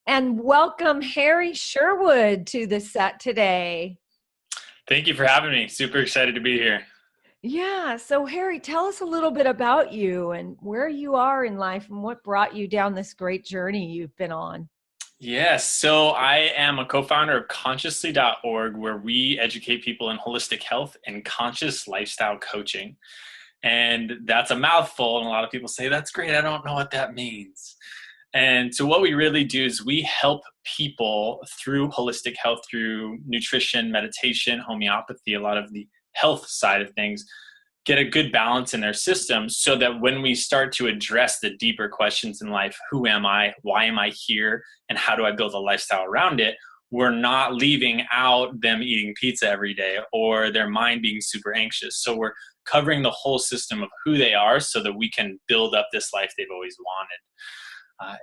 And welcome Harry Sherwood to the set today. Thank you for having me. Super excited to be here. Yeah, so Harry, tell us a little bit about you and where you are in life and what brought you down this great journey you've been on. Yes, so I am a co-founder of consciously.org, where we educate people in holistic health and conscious lifestyle coaching. And that's a mouthful, and a lot of people say, that's great, I don't know what that means. And so what we really do is we help people through holistic health, through nutrition, meditation, homeopathy, a lot of the health side of things, get a good balance in their system so that when we start to address the deeper questions in life, who am I, why am I here, and how do I build a lifestyle around it, we're not leaving out them eating pizza every day or their mind being super anxious. So we're covering the whole system of who they are so that we can build up this life they've always wanted.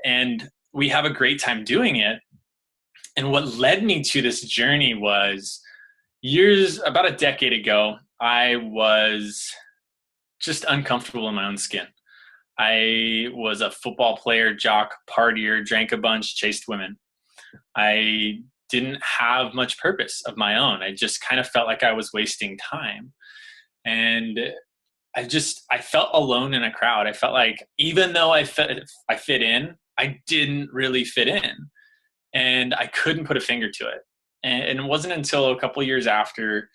And we have a great time doing it. And what led me to this journey was about a decade ago, I was just uncomfortable in my own skin. I was a football player, jock, partier, drank a bunch, chased women. I didn't have much purpose of my own. I just kind of felt like I was wasting time. And I felt alone in a crowd. I felt like even though I fit in, I didn't really fit in. And I couldn't put a finger to it. And it wasn't until a couple of years after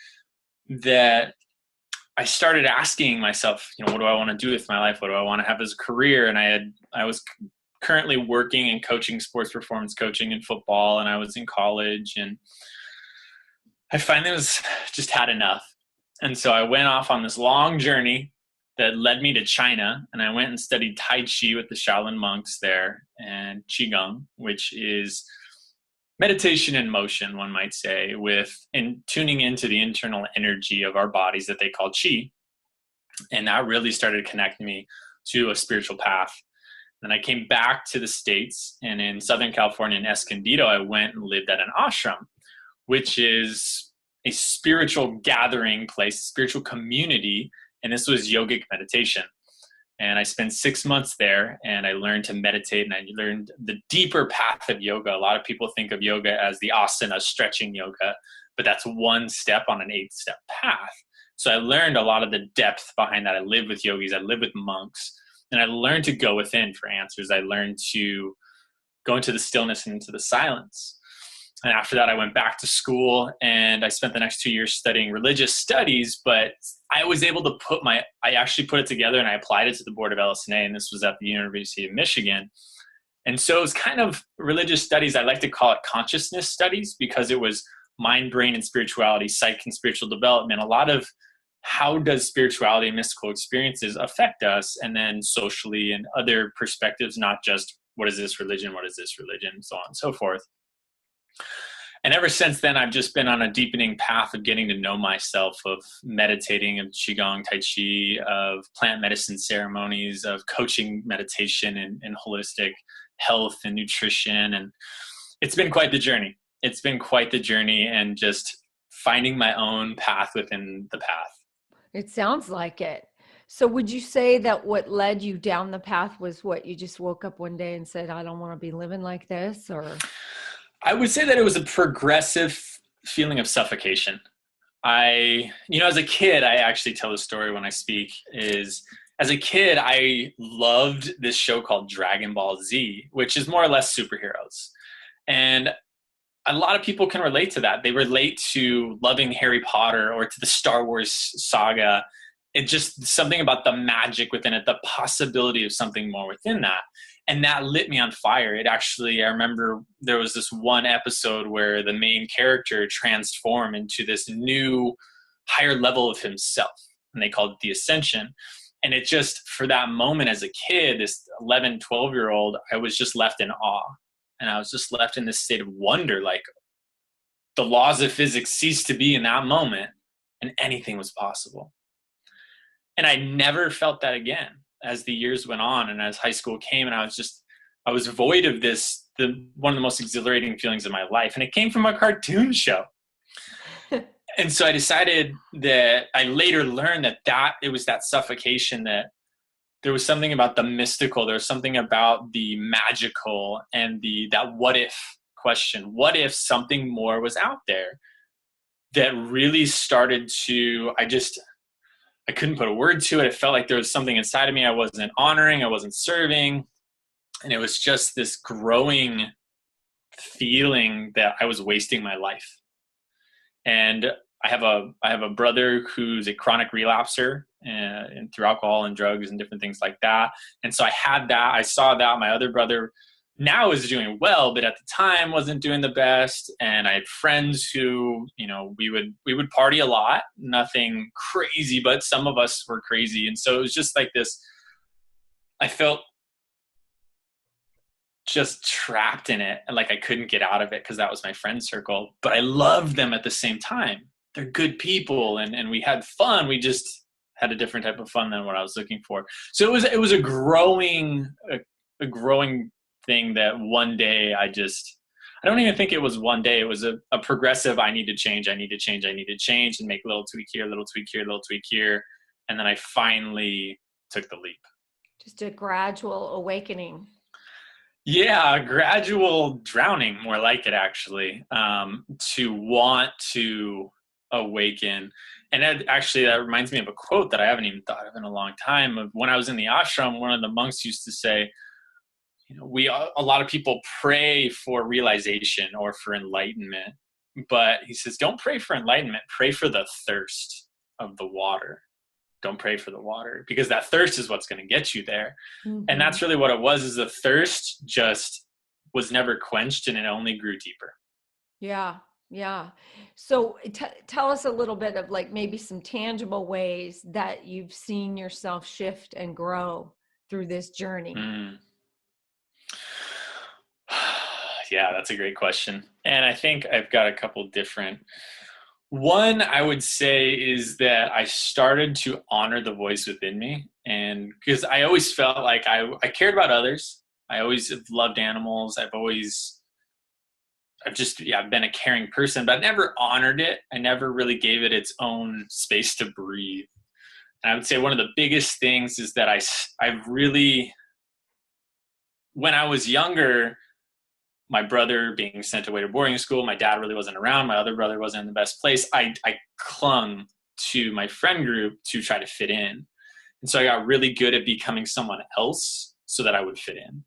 that I started asking myself, what do I want to do with my life? What do I want to have as a career? And I was currently working and coaching sports performance coaching in football, and I was in college, and I finally was just had enough. And so I went off on this long journey that led me to China, and I went and studied Tai Chi with the Shaolin monks there, and Qigong, which is meditation in motion, one might say, in tuning into the internal energy of our bodies that they call qi. And that really started connecting me to a spiritual path. Then I came back to the States, and in Southern California in Escondido, I went and lived at an ashram, which is a spiritual gathering place, spiritual community. And this was yogic meditation. And I spent 6 months there, and I learned to meditate, and I learned the deeper path of yoga. A lot of people think of yoga as the asana, stretching yoga, but that's one step on an 8-step path. So I learned a lot of the depth behind that. I lived with yogis, I lived with monks, and I learned to go within for answers. I learned to go into the stillness and into the silence. And after that, I went back to school, and I spent the next 2 years studying religious studies, but I was able to I actually put it together, and I applied it to the board of LSNA, and this was at the University of Michigan. And so it was kind of religious studies. I like to call it consciousness studies, because it was mind, brain, and spirituality, psych and spiritual development, a lot of how does spirituality and mystical experiences affect us, and then socially and other perspectives, not just what is this religion, so on and so forth. And ever since then, I've just been on a deepening path of getting to know myself, of meditating, of Qigong, Tai Chi, of plant medicine ceremonies, of coaching meditation and holistic health and nutrition. And it's been quite the journey. And just finding my own path within the path. It sounds like it. So would you say that what led you down the path was what you just woke up one day and said, I don't want to be living like this? Or I would say that it was a progressive feeling of suffocation. As a kid, I actually tell the story when I speak, as a kid, I loved this show called Dragon Ball Z, which is more or less superheroes. And a lot of people can relate to that. They relate to loving Harry Potter or to the Star Wars saga. It's just something about the magic within it, the possibility of something more within that. And that lit me on fire. I remember there was this one episode where the main character transformed into this new higher level of himself, and they called it the Ascension. And it just, for that moment as a kid, this 11, 12-year-old, I was just left in awe. And I was just left in this state of wonder, like the laws of physics ceased to be in that moment, and anything was possible. And I never felt that again as the years went on and as high school came, and I was void of one of the most exhilarating feelings of my life. And it came from a cartoon show. And so I decided that I later learned that it was that suffocation that there was something about the mystical. There was something about the magical and that what if question. What if something more was out there that really started to, I couldn't put a word to it. It felt like there was something inside of me I wasn't honoring, I wasn't serving. And it was just this growing feeling that I was wasting my life. And I have a brother who's a chronic relapser and through alcohol and drugs and different things like that. And so I had that. I saw that my other brother now is doing well, but at the time wasn't doing the best. And I had friends who, we would party a lot, nothing crazy, but some of us were crazy. And so it was just like this, I felt just trapped in it. And like I couldn't get out of it because that was my friend circle, but I loved them at the same time. They're good people and we had fun. We just had a different type of fun than what I was looking for. So it was a growing thing that one day I don't even think it was one day. It was a progressive, I need to change and make a little tweak here, little tweak here, little tweak here. And then I finally took the leap. Just a gradual awakening. Yeah, a gradual drowning, more like it actually, to want to awaken. And that reminds me of a quote that I haven't even thought of in a long time. Of when I was in the ashram, one of the monks used to say, a lot of people pray for realization or for enlightenment, but he says, don't pray for enlightenment, pray for the thirst of the water. Don't pray for the water, because that thirst is what's going to get you there. Mm-hmm. And that's really what it was, is the thirst just was never quenched and it only grew deeper. Yeah. Yeah. So tell us a little bit of like maybe some tangible ways that you've seen yourself shift and grow through this journey. Yeah, that's a great question. And I think I've got a couple different. One, I would say, is that I started to honor the voice within me. And because I always felt like I cared about others. I always have loved animals. I've been a caring person, but I never honored it. I never really gave it its own space to breathe. And I would say one of the biggest things is that I've really, when I was younger, my brother being sent away to boarding school, my dad really wasn't around, my other brother wasn't in the best place, I clung to my friend group to try to fit in. And so I got really good at becoming someone else so that I would fit in.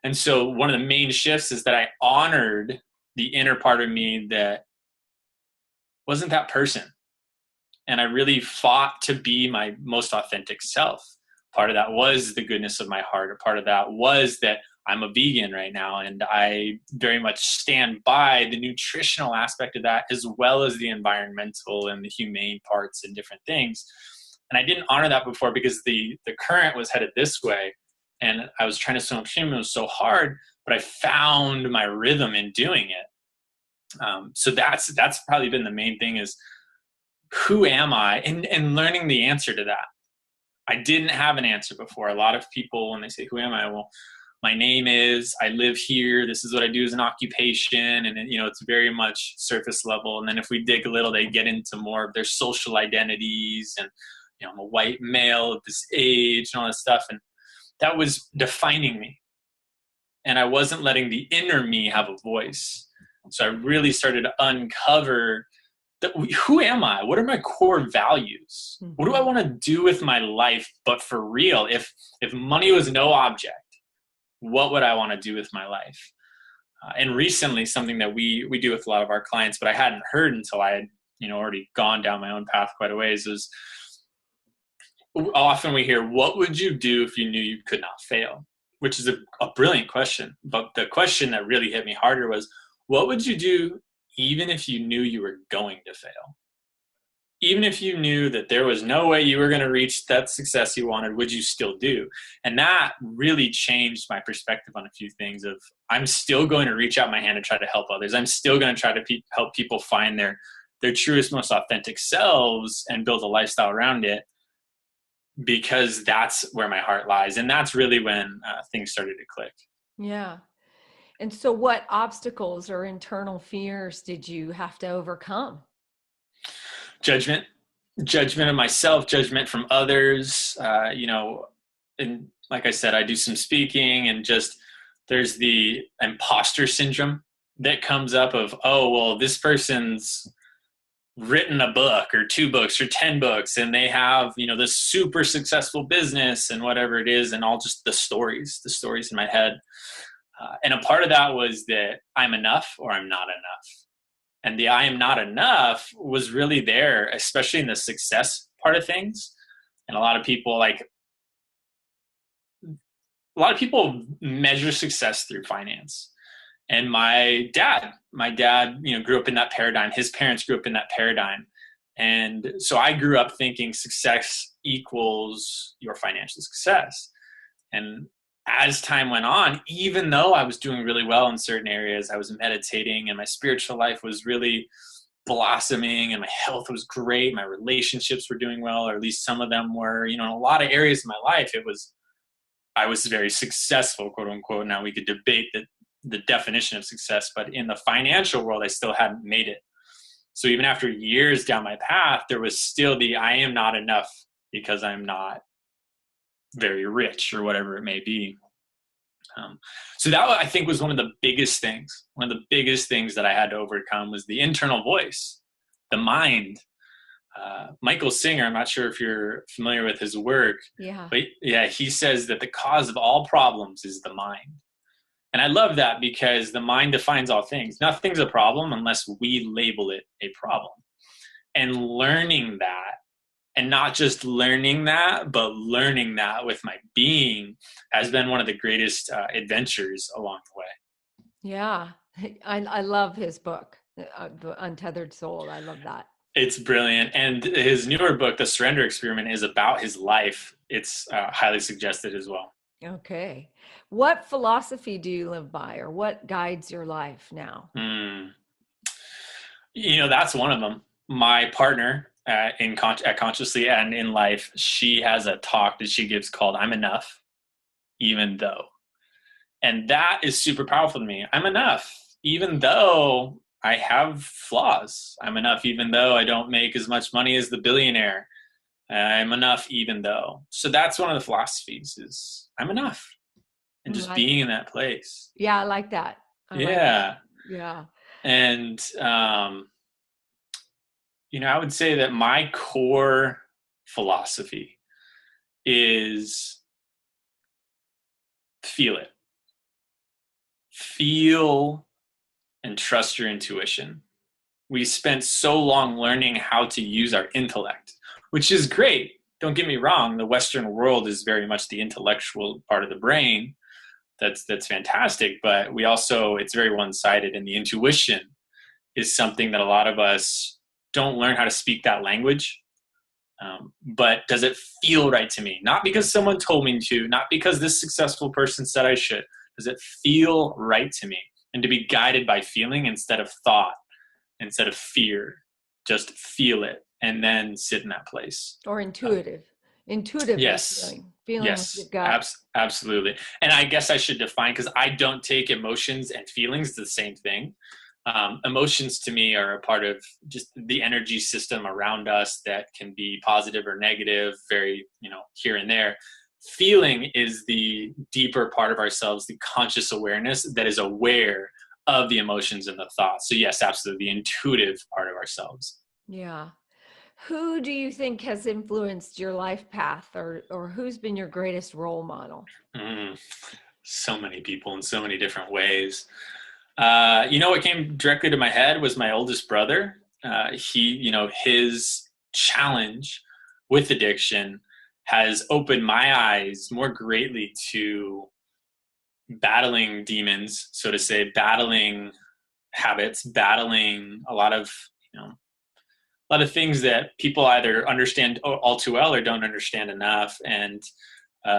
And so one of the main shifts is that I honored the inner part of me that wasn't that person. And I really fought to be my most authentic self. Part of that was the goodness of my heart. A part of that was that I'm a vegan right now, and I very much stand by the nutritional aspect of that, as well as the environmental and the humane parts and different things. And I didn't honor that before because the current was headed this way, and I was trying to swim upstream. It was so hard, but I found my rhythm in doing it. So that's probably been the main thing, is who am I, and learning the answer to that. I didn't have an answer before. A lot of people, when they say, who am I? Well, my name is, I live here, this is what I do as an occupation. And it's very much surface level. And then if we dig a little, they get into more of their social identities and, I'm a white male at this age and all this stuff. And that was defining me. And I wasn't letting the inner me have a voice. So I really started to uncover who am I? What are my core values? Mm-hmm. What do I want to do with my life? But for real, if money was no object, what would I want to do with my life? And recently, something that we do with a lot of our clients, but I hadn't heard until I had, already gone down my own path quite a ways, is often we hear, what would you do if you knew you could not fail? Which is a brilliant question. But the question that really hit me harder was, what would you do even if you knew you were going to fail? Even if you knew that there was no way you were going to reach that success you wanted, would you still do? And that really changed my perspective on a few things of, I'm still going to reach out my hand and try to help others. I'm still going to try to help people find their truest, most authentic selves and build a lifestyle around it, because that's where my heart lies. And that's really when things started to click. Yeah. And so what obstacles or internal fears did you have to overcome? Judgment of myself, judgment from others. and like I said, I do some speaking, and just there's the imposter syndrome that comes up of, oh, well, this person's written a book or 2 books or 10 books, and they have, this super successful business and whatever it is, and all just the stories in my head. And a part of that was that I'm enough or I'm not enough. And the I am not enough was really there, especially in the success part of things. And a lot of people measure success through finance. And my dad, grew up in that paradigm. His parents grew up in that paradigm. And so I grew up thinking success equals your financial success. And as time went on, even though I was doing really well in certain areas, I was meditating and my spiritual life was really blossoming and my health was great. My relationships were doing well, or at least some of them were, in a lot of areas of my life, I was very successful, quote unquote. Now we could debate the definition of success, but in the financial world, I still hadn't made it. So even after years down my path, there was still the I am not enough because I'm not very rich or whatever it may be. So that, I think, was one of the biggest things. One of the biggest things that I had to overcome was the internal voice, the mind. Michael Singer, I'm not sure if you're familiar with his work, but yeah, he says that the cause of all problems is the mind. And I love that because the mind defines all things. Nothing's a problem unless we label it a problem. And learning that, and not just learning that, but learning that with my being, has been one of the greatest adventures along the way. Yeah. I love his book, The Untethered Soul. I love that. It's brilliant. And his newer book, The Surrender Experiment, is about his life. It's highly suggested as well. Okay. What philosophy do you live by, or what guides your life now? That's one of them. My partner at Consciously and in Life, she has a talk that she gives called I'm Enough, Even Though. And that is super powerful to me. I'm enough, even though I have flaws. I'm enough, even though I don't make as much money as the billionaire. I'm enough, even though. So that's one of the philosophies, is I'm enough. And just being in that place. Yeah, I like that. I like that. Yeah. And, I would say that my core philosophy is feel it. Feel and trust your intuition. We spent so long learning how to use our intellect, which is great. Don't get me wrong. The Western world is very much the intellectual part of the brain. That's fantastic. But it's very one-sided, and the intuition is something that a lot of us don't learn how to speak that language. But does it feel right to me? Not because someone told me to, not because this successful person said I should. Does it feel right to me? And to be guided by feeling instead of thought, instead of fear. Just feel it and then sit in that place. Or intuitive. Yes. Feeling with your gut. Absolutely. And I guess I should define, because I don't take emotions and feelings the same thing. Emotions to me are a part of just the energy system around us that can be positive or negative, very, here and there. Feeling is the deeper part of ourselves, the conscious awareness that is aware of the emotions and the thoughts. So yes, absolutely, the intuitive part of ourselves. Yeah. Who do you think has influenced your life path, or who's been your greatest role model? So many people in so many different ways. What came directly to my head was my oldest brother. His challenge with addiction has opened my eyes more greatly to battling demons, so to say, battling habits, battling a lot of things that people either understand all too well or don't understand enough. And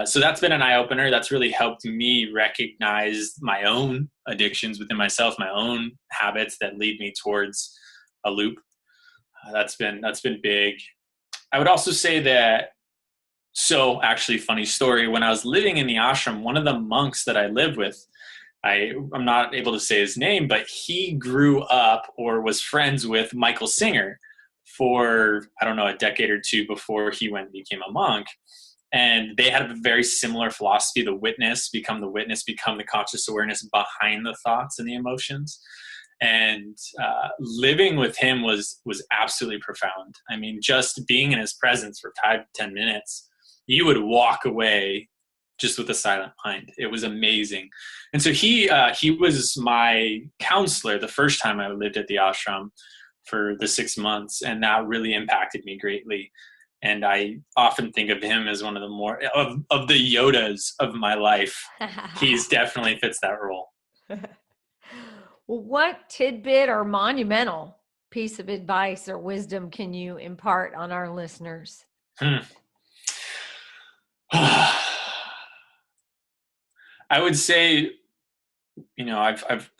so that's been an eye-opener. That's really helped me recognize my own addictions within myself, my own habits that lead me towards a loop. That's been big. I would also say that, so actually, funny story, when I was living in the ashram, one of the monks that I lived with, I'm not able to say his name, but he grew up or was friends with Michael Singer for, I don't know, a decade or two before he went and became a monk. And they had a very similar philosophy: the witness, become the conscious awareness behind the thoughts and the emotions. And living with him was absolutely profound. I mean, just being in his presence for 5 to 10 minutes, you would walk away just with a silent mind. It was amazing. And so he was my counselor the first time I lived at the ashram for the 6 months, and that really impacted me greatly. And I often think of him as one of the more of the Yodas of my life. He's definitely fits that role. Well, what tidbit or monumental piece of advice or wisdom can you impart on our listeners? I would say,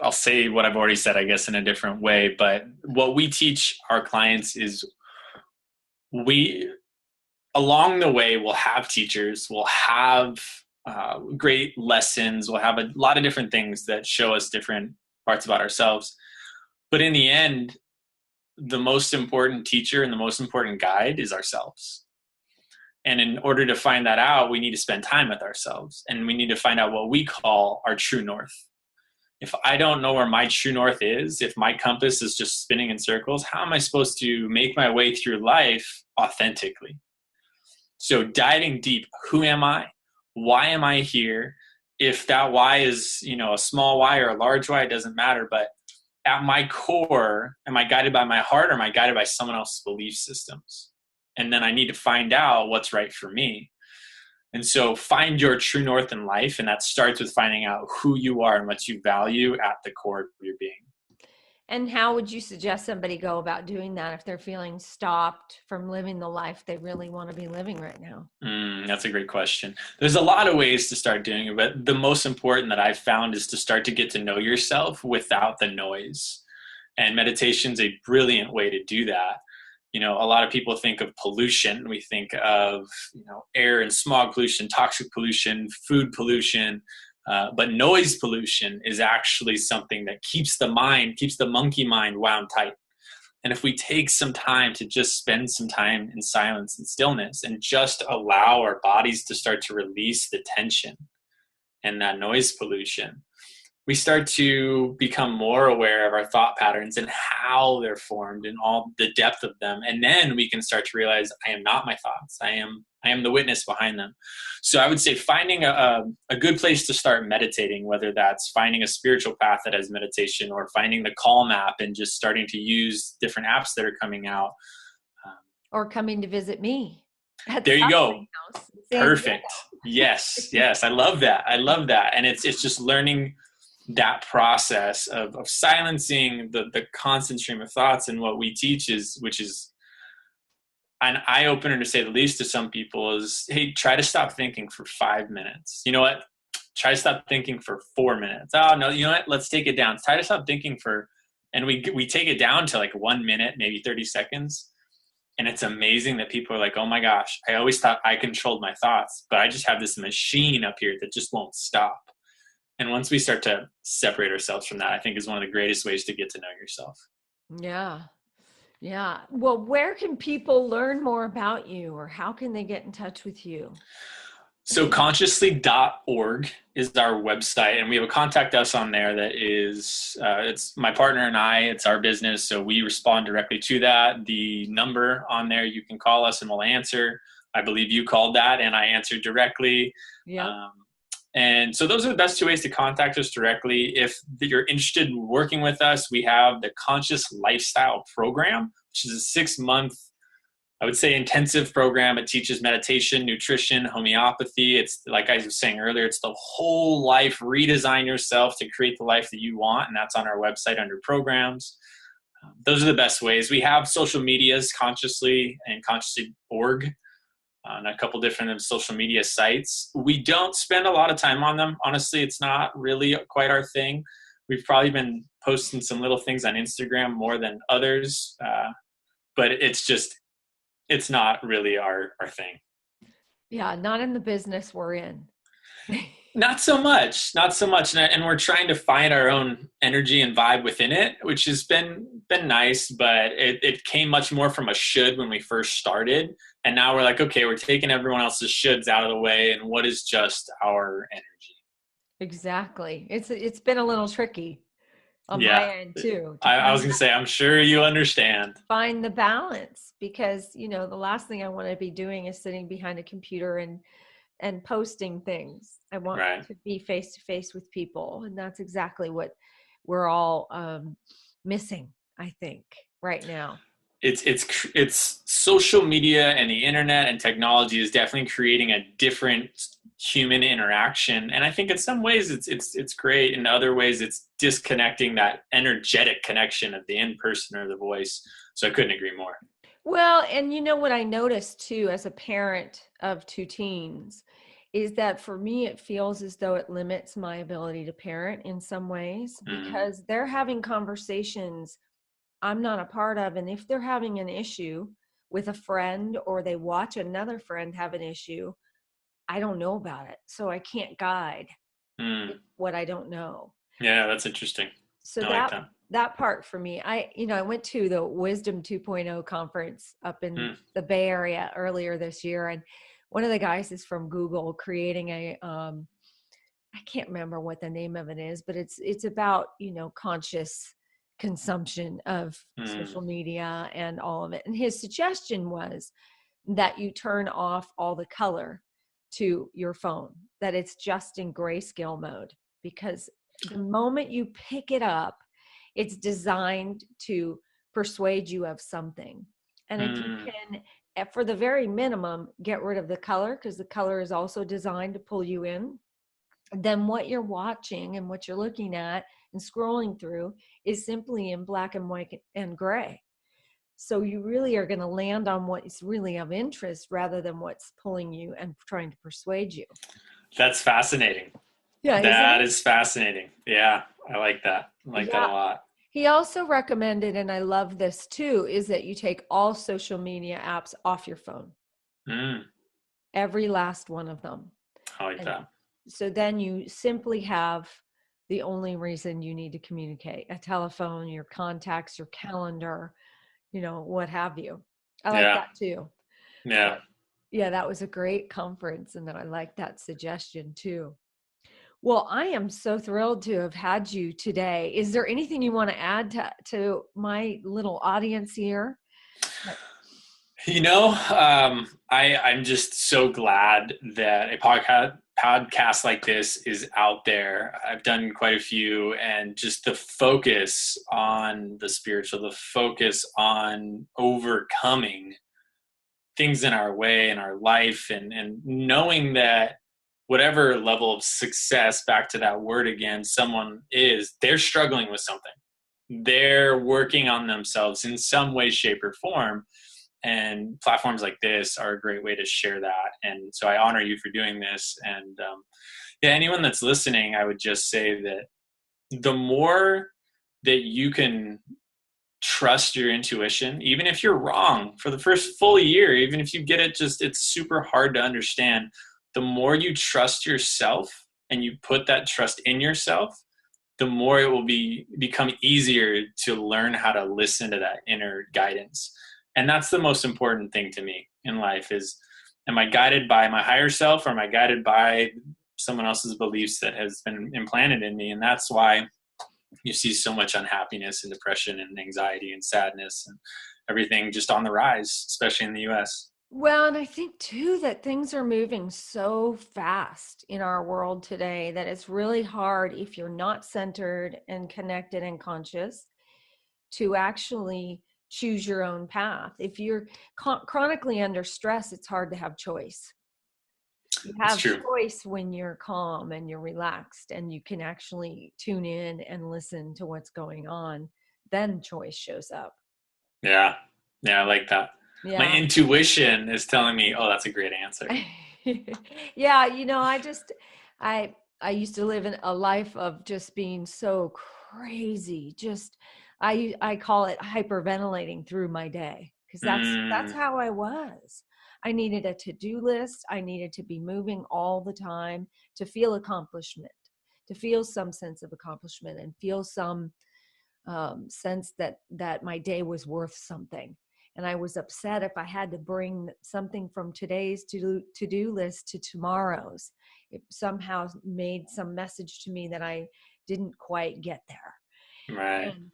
I'll say what I've already said, I guess, in a different way. But what we teach our clients is along the way, we'll have teachers, we'll have great lessons, we'll have a lot of different things that show us different parts about ourselves. But in the end, the most important teacher and the most important guide is ourselves. And in order to find that out, we need to spend time with ourselves, and we need to find out what we call our true north. If I don't know where my true north is, if my compass is just spinning in circles, how am I supposed to make my way through life authentically? So diving deep, who am I? Why am I here? If that why is, a small why or a large why, it doesn't matter. But at my core, am I guided by my heart, or am I guided by someone else's belief systems? And then I need to find out what's right for me. And so find your true north in life. And that starts with finding out who you are and what you value at the core of your being. And how would you suggest somebody go about doing that if they're feeling stopped from living the life they really want to be living right now? That's a great question. There's a lot of ways to start doing it, but the most important that I've found is to start to get to know yourself without the noise. And meditation's a brilliant way to do that. A lot of people think of pollution. We think of, air and smog pollution, toxic pollution, food pollution. But noise pollution is actually something that keeps the monkey mind wound tight. And if we take some time to just spend some time in silence and stillness and just allow our bodies to start to release the tension and that noise pollution, we start to become more aware of our thought patterns and how they're formed and all the depth of them. And then we can start to realize, I am not my thoughts. I am the witness behind them. So I would say finding a good place to start meditating, whether that's finding a spiritual path that has meditation, or finding the Calm app and just starting to use different apps that are coming out. Or coming to visit me. There you go. Perfect. Yes. I love that. And it's just learning that process of silencing the constant stream of thoughts. And what we teach which is an eye-opener to say the least to some people, is, hey, try to stop thinking for 5 minutes. You know what? Try to stop thinking for 4 minutes. Oh no, you know what? Let's take it down. Try to stop thinking and we take it down to like 1 minute, maybe 30 seconds. And it's amazing that people are like, oh my gosh, I always thought I controlled my thoughts, but I just have this machine up here that just won't stop. And once we start to separate ourselves from that, I think is one of the greatest ways to get to know yourself. Yeah. Well, where can people learn more about you, or how can they get in touch with you? So consciously.org is our website, and we have a contact us on there that is, it's my partner and I, it's our business. So we respond directly to that. The number on there, you can call us and we'll answer. I believe you called that and I answered directly. Yeah. And so those are the best two ways to contact us directly. If you're interested in working with us, we have the Conscious Lifestyle Program, which is a 6-month, I would say, intensive program. It teaches meditation, nutrition, homeopathy. It's, like I was saying earlier, it's the whole life, redesign yourself to create the life that you want. And that's on our website under programs. Those are the best ways. We have social medias, Consciously and Consciously.org. On a couple different social media sites. We don't spend a lot of time on them. Honestly, it's not really quite our thing. We've probably been posting some little things on Instagram more than others, but it's not really our thing. Yeah, not in the business we're in. Not so much, not so much, and we're trying to find our own energy and vibe within it, which has been nice. But it came much more from a should when we first started, and now we're like, okay, we're taking everyone else's shoulds out of the way, and what is just our energy? Exactly. It's been a little tricky on my Yeah, end too, to I was gonna say, I'm sure you understand. find the balance, because the last thing I want to be doing is sitting behind a computer and posting things. I want Right. to be face to face with people, and that's exactly what we're all missing, I think, right now. It's social media and the internet and technology is definitely creating a different human interaction, and I think in some ways it's great. In other ways it's disconnecting that energetic connection of the in-person or the voice. So I couldn't agree more. Well, and what I noticed too as a parent of two teens is that for me, it feels as though it limits my ability to parent in some ways, Mm, because they're having conversations I'm not a part of. And if they're having an issue with a friend, or they watch another friend have an issue, I don't know about it. So I can't guide mm. what I don't know. Yeah, that's interesting. So I like that that. that part for me, I went to the Wisdom 2.0 conference up in Mm, the Bay Area earlier this year, and one of the guys is from Google creating a I can't remember what the name of it is, but it's about conscious consumption of mm, social media and all of it. And his suggestion was that you turn off all the color to your phone, that it's just in grayscale mode, because the moment you pick it up, it's designed to persuade you of something. And if you mm. can, for the very minimum, get rid of the color, because the color is also designed to pull you in, then what you're watching and what you're looking at and scrolling through is simply in black and white and gray. So you really are going to land on what is really of interest rather than what's pulling you and trying to persuade you. That's fascinating. Yeah, isn't That it? is fascinating. Yeah, I like that. I like that a Yeah. lot. He also recommended, and I love this too, is that you take all social media apps off your phone, Mm, every last one of them. I like And that. so then you simply have the only reason you need to communicate: a telephone, your contacts, your calendar, what have you. I like Yeah, that too. yeah. But yeah, that was a great conference, and then I like that suggestion too. Well, I am so thrilled to have had you today. Is there anything you want to add to my little audience here? I'm just so glad that a podcast like this is out there. I've done quite a few, and just the focus on the spiritual, the focus on overcoming things in our way in our life, and knowing that whatever level of success, back to that word again, someone is, they're struggling with something. They're working on themselves in some way, shape, or form, and platforms like this are a great way to share that. And so I honor you for doing this. And yeah, anyone that's listening, I would just say that the more that you can trust your intuition, even if you're wrong for the first full year, even if you get it, just it's super hard to understand. The more you trust yourself and you put that trust in yourself, the more it will become easier to learn how to listen to that inner guidance. And that's the most important thing to me in life is, am I guided by my higher self, or am I guided by someone else's beliefs that has been implanted in me? And that's why you see so much unhappiness and depression and anxiety and sadness and everything just on the rise, especially in the US. Well, and I think too that things are moving so fast in our world today that it's really hard, if you're not centered and connected and conscious, to actually choose your own path. If you're chronically under stress, it's hard to have choice. You It's have true. choice when you're calm and you're relaxed and you can actually tune in and listen to what's going on. Then choice shows up. Yeah. Yeah, I like that. My Yeah. intuition is telling me, oh, that's a great answer. Yeah, I used to live in a life of just being so crazy. Just I call it hyperventilating through my day, because that's Mm, how I was. I needed a to-do list. I needed to be moving all the time to feel accomplishment, to feel some sense of accomplishment and feel some sense that my day was worth something. And I was upset if I had to bring something from today's to-do list to tomorrow's. It somehow made some message to me that I didn't quite get there. Right. And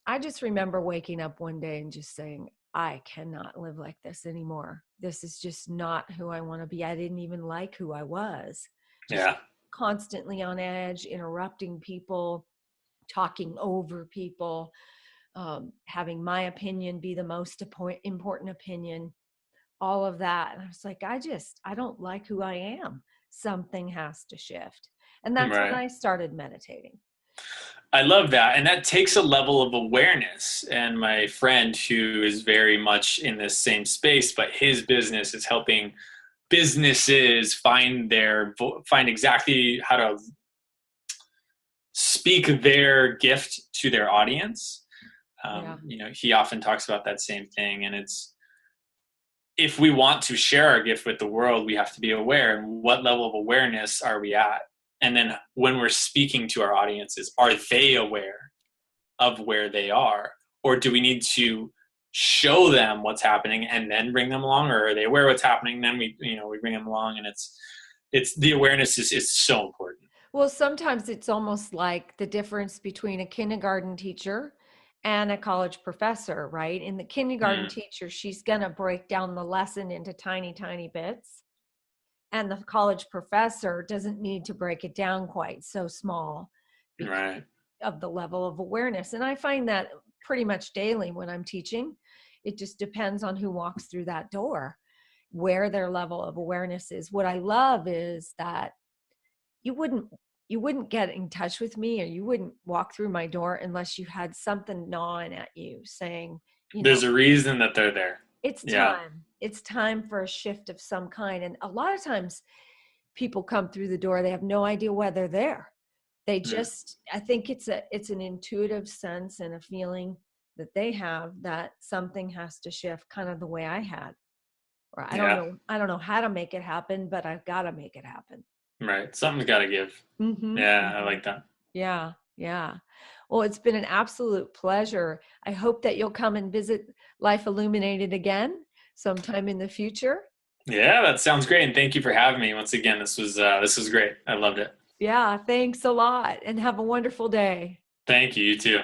I just remember waking up one day and just saying, I cannot live like this anymore. This is just not who I want to be. I didn't even like who I was. Just Yeah. constantly on edge, interrupting people, talking over people, having my opinion be the most important opinion, all of that. And I was like, I don't like who I am. Something has to shift. And that's when Right. I started meditating. I love that. And that takes a level of awareness. And my friend who is very much in this same space, but his business is helping businesses find exactly how to speak their gift to their audience. He often talks about that same thing. And it's, if we want to share our gift with the world, we have to be aware. And what level of awareness are we at? And then when we're speaking to our audiences, are they aware of where they are? Or do we need to show them what's happening and then bring them along? Or are they aware of what's happening? Then we bring them along, and it's the awareness is so important. Well, sometimes it's almost like the difference between a kindergarten teacher and a college professor, right? In the kindergarten teacher, she's going to break down the lesson into tiny, tiny bits. And the college professor doesn't need to break it down quite so small because of the level of awareness. And I find that pretty much daily when I'm teaching. It just depends on who walks through that door, where their level of awareness is. What I love is that you wouldn't get in touch with me, or you wouldn't walk through my door unless you had something gnawing at you saying, there's a reason that they're there. It's time. It's time for a shift of some kind. And a lot of times people come through the door, they have no idea why they're there. They just, I think it's an intuitive sense and a feeling that they have that something has to shift, kind of the way I had. Or I don't know how to make it happen, but I've got to make it happen. Right. Something's got to give. Yeah, I like that. Yeah. Yeah. Well, it's been an absolute pleasure. I hope that you'll come and visit Life Illuminated again sometime in the future. Yeah, that sounds great. And thank you for having me once again. This was great. I loved it. Yeah. Thanks a lot, and have a wonderful day. Thank you. You too.